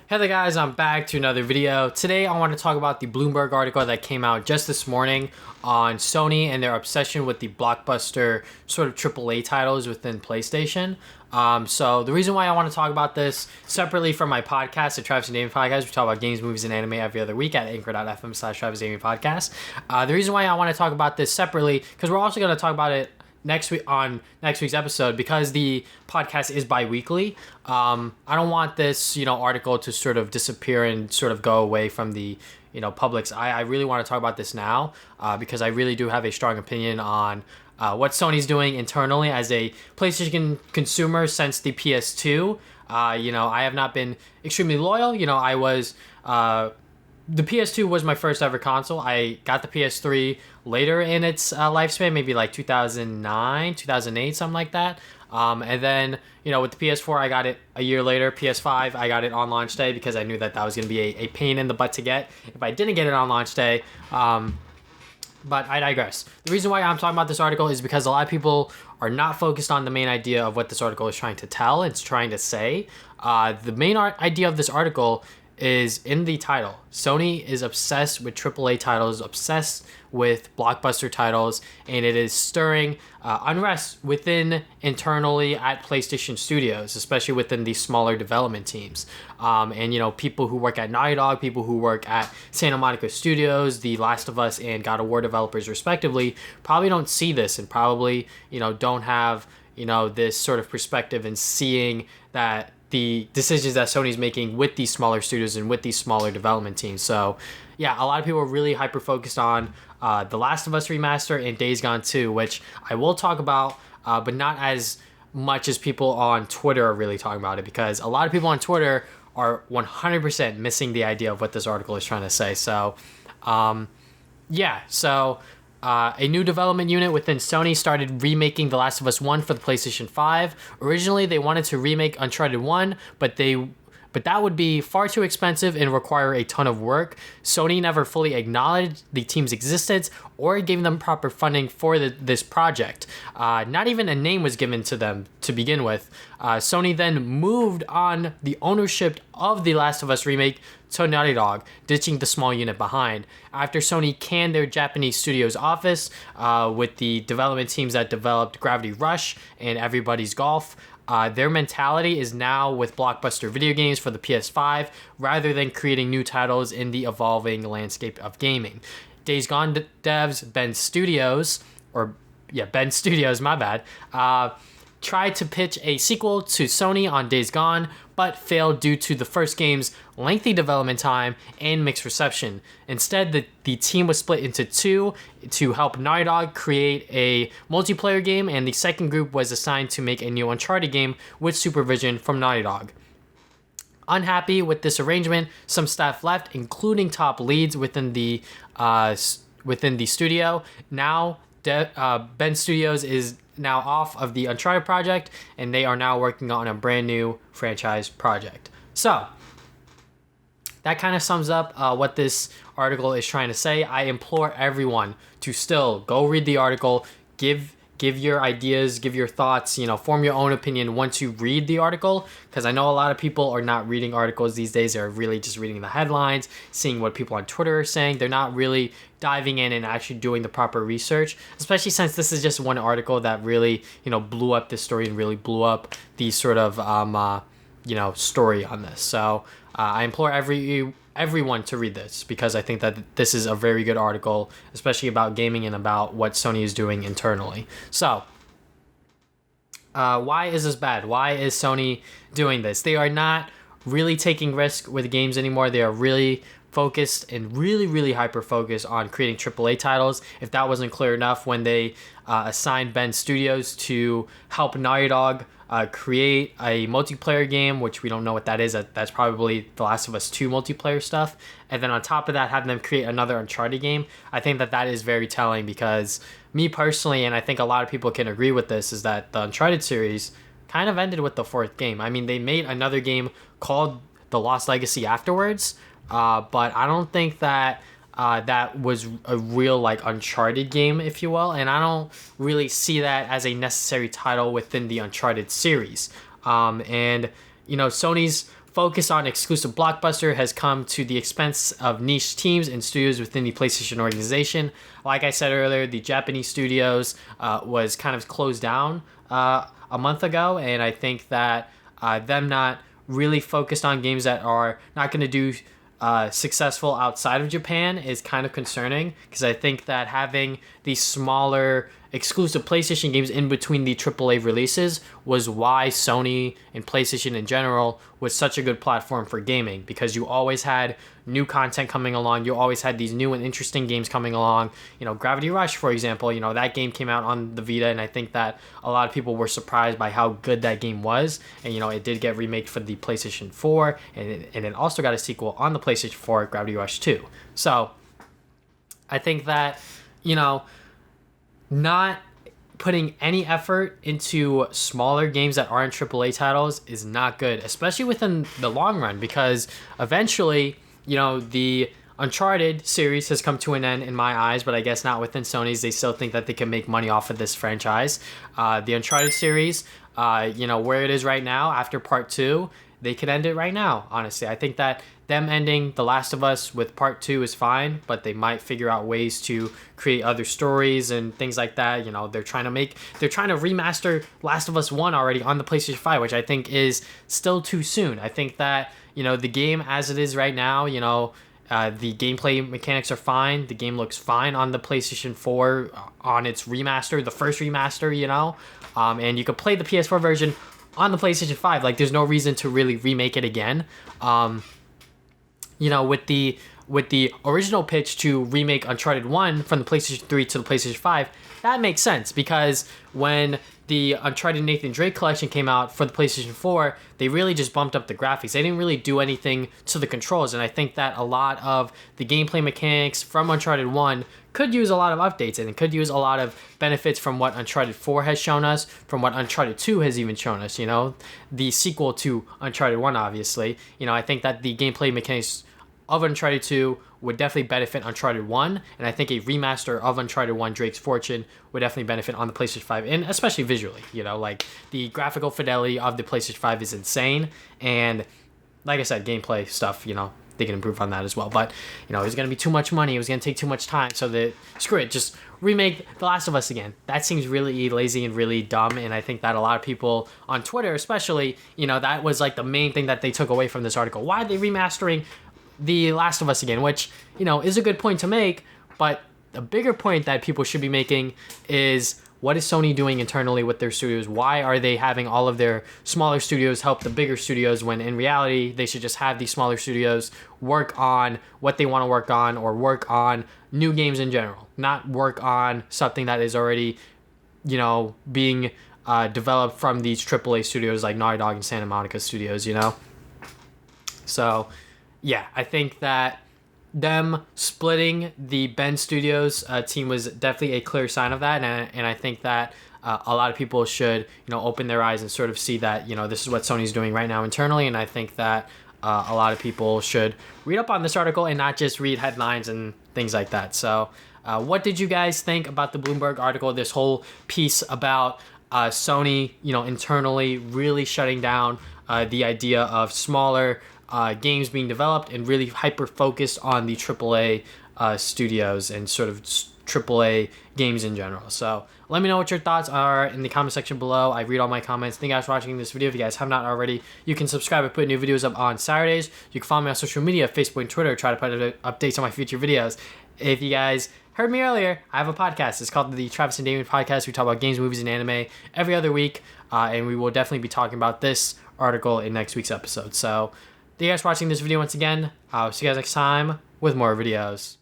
Hey there guys, I'm back to another video. Today I want to talk about the Bloomberg article that came out just this morning on Sony and their obsession with the Blockbuster sort of AAA titles within PlayStation. So the reason why I want to talk about this separately from my podcast, the Travis and Damien podcast, we talk about games, movies, and anime every other week at anchor.fm/Travis Damien podcast. The reason why I want to talk about this separately, because we're also going to talk about it next week on next week's episode, because the podcast is bi-weekly. I don't want this article to sort of disappear and sort of go away from the public's eye. I really want to talk about this now because I really do have a strong opinion on what Sony's doing internally as a PlayStation consumer since the PS2. I have not been extremely loyal. I was the PS2 was my first ever console. I got the PS3 later in its lifespan, maybe like 2009, 2008, something like that. And then, with the PS4, I got it a year later. PS5, I got it on launch day because I knew that was going to be a pain in the butt to get if I didn't get it on launch day. But I digress. The reason why I'm talking about this article is because a lot of people are not focused on the main idea of what this article is trying to tell. It's trying to say. The main idea of this article is in the title. Sony is obsessed with AAA titles, obsessed with blockbuster titles, and it is stirring unrest internally at PlayStation Studios, especially within these smaller development teams. And people who work at Naughty Dog, people who work at Santa Monica Studios, The Last of Us and God of War developers respectively, probably don't see this and probably don't have this sort of perspective and seeing that the decisions that Sony's making with these smaller studios and with these smaller development teams. So, yeah, a lot of people are really hyper-focused on The Last of Us remaster and Days Gone 2, which I will talk about, but not as much as people on Twitter are really talking about it, because a lot of people on Twitter are 100% missing the idea of what this article is trying to say. So, a new development unit within Sony started remaking The Last of Us 1 for the PlayStation 5. Originally, they wanted to remake Uncharted 1, but that would be far too expensive and require a ton of work. Sony never fully acknowledged the team's existence or gave them proper funding for this project. Not even a name was given to them to begin with. Sony then moved on the ownership of The Last of Us remake to Naughty Dog, ditching the small unit behind. After Sony canned their Japanese studio's office with the development teams that developed Gravity Rush and Everybody's Golf, their mentality is now with blockbuster video games for the PS5 rather than creating new titles in the evolving landscape of gaming. Days Gone devs Ben Studios, my bad, tried to pitch a sequel to Sony on Days Gone, but failed due to the first game's lengthy development time and mixed reception. Instead, the team was split into two to help Naughty Dog create a multiplayer game, and the second group was assigned to make a new Uncharted game with supervision from Naughty Dog. Unhappy with this arrangement, some staff left, including top leads within the studio. Now, Ben Studios is now off of the Uncharted project, and they are now working on a brand new franchise project. So that kind of sums up what this article is trying to say. I implore everyone to still go read the article, give your ideas, give your thoughts, form your own opinion once you read the article, because I know a lot of people are not reading articles these days. They're really just reading the headlines, seeing what people on Twitter are saying. They're not really diving in and actually doing the proper research, especially since this is just one article that really, blew up this story and really blew up the sort of, story on this. So I implore everyone to read this, because I think that this is a very good article, especially about gaming and about what Sony is doing internally. So, why is this bad? Why is Sony doing this? They are not really taking risk with games anymore. They are really focused and really hyper-focused on creating AAA titles. If that wasn't clear enough, when they assigned Ben Studios to help Naughty Dog create a multiplayer game, which we don't know what that is. That's probably The Last of Us 2 multiplayer stuff. And then on top of that, have them create another Uncharted game. I think that is very telling, because me personally, and I think a lot of people can agree with this, is that the Uncharted series kind of ended with the fourth game. I mean, they made another game called The Lost Legacy afterwards, but I don't think that that was a real Uncharted game, if you will, and I don't really see that as a necessary title within the Uncharted series. And Sony's focus on exclusive Blockbuster has come to the expense of niche teams and studios within the PlayStation organization. Like I said earlier, the Japanese studios was kind of closed down a month ago, and I think that them not really focused on games that are not going to do successful outside of Japan is kind of concerning, because I think that having these smaller exclusive PlayStation games in between the AAA releases was why Sony and PlayStation in general was such a good platform for gaming, because you always had new content coming along. You always had these new and interesting games coming along. Gravity Rush, for example, that game came out on the Vita, and I think that a lot of people were surprised by how good that game was. And, it did get remade for the PlayStation 4, and it also got a sequel on the PlayStation 4, Gravity Rush 2. So I think that, not putting any effort into smaller games that aren't AAA titles is not good, especially within the long run, because eventually, the Uncharted series has come to an end in my eyes, but I guess not within Sony's. They still think that they can make money off of this franchise. The Uncharted series, where it is right now after part 2, they could end it right now, honestly. I think that them ending The Last of Us with part 2 is fine, but they might figure out ways to create other stories and things like that. They're trying to remaster Last of Us 1 already on the PlayStation 5, which I think is still too soon. I think that, the game as it is right now, the gameplay mechanics are fine. The game looks fine on the PlayStation 4 on its remaster, the first remaster, and you could play the PS4 version on the PlayStation 5. Like, there's no reason to really remake it again. With the original pitch to remake Uncharted 1 from the PlayStation 3 to the PlayStation 5, that makes sense, because when the Uncharted Nathan Drake collection came out for the PlayStation 4, they really just bumped up the graphics. They didn't really do anything to the controls, and I think that a lot of the gameplay mechanics from Uncharted 1 could use a lot of updates, and it could use a lot of benefits from what Uncharted 4 has shown us, from what Uncharted 2 has even shown us, the sequel to Uncharted 1, obviously. I think that the gameplay mechanics of Uncharted 2 would definitely benefit Uncharted 1, and I think a remaster of Uncharted 1 Drake's Fortune would definitely benefit on the PlayStation 5, and especially visually. Like, the graphical fidelity of the PlayStation 5 is insane, and like I said, gameplay stuff, they can improve on that as well. But, it was going to be too much money, it was going to take too much time, so screw it, just remake The Last of Us again. That seems really lazy and really dumb, and I think that a lot of people on Twitter especially, that was like the main thing that they took away from this article. Why are they remastering The Last of Us again? Which, is a good point to make, but the bigger point that people should be making is, what is Sony doing internally with their studios? Why are they having all of their smaller studios help the bigger studios, when in reality they should just have these smaller studios work on what they want to work on, or work on new games in general, not work on something that is already, being developed from these AAA studios like Naughty Dog and Santa Monica Studios, So yeah, I think that them splitting the Bend Studios team was definitely a clear sign of that, and I think that a lot of people should, open their eyes and sort of see that, this is what Sony's doing right now internally, and I think that a lot of people should read up on this article and not just read headlines and things like that. So what did you guys think about the Bloomberg article, this whole piece about Sony, internally really shutting down the idea of smaller games being developed and really hyper focused on the AAA studios and sort of AAA games in general? So let me know what your thoughts are in the comment section below. I read all my comments. Thank you guys for watching this video. If you guys have not already, you can subscribe. I put new videos up on Saturdays. You can follow me on social media, Facebook and Twitter. Try to put updates on my future videos. If you guys heard me earlier, I have a podcast. It's called the Travis and Damien Podcast. We talk about games, movies, and anime every other week, and we will definitely be talking about this article in next week's episode. So thank you guys for watching this video once again. I'll see you guys next time with more videos.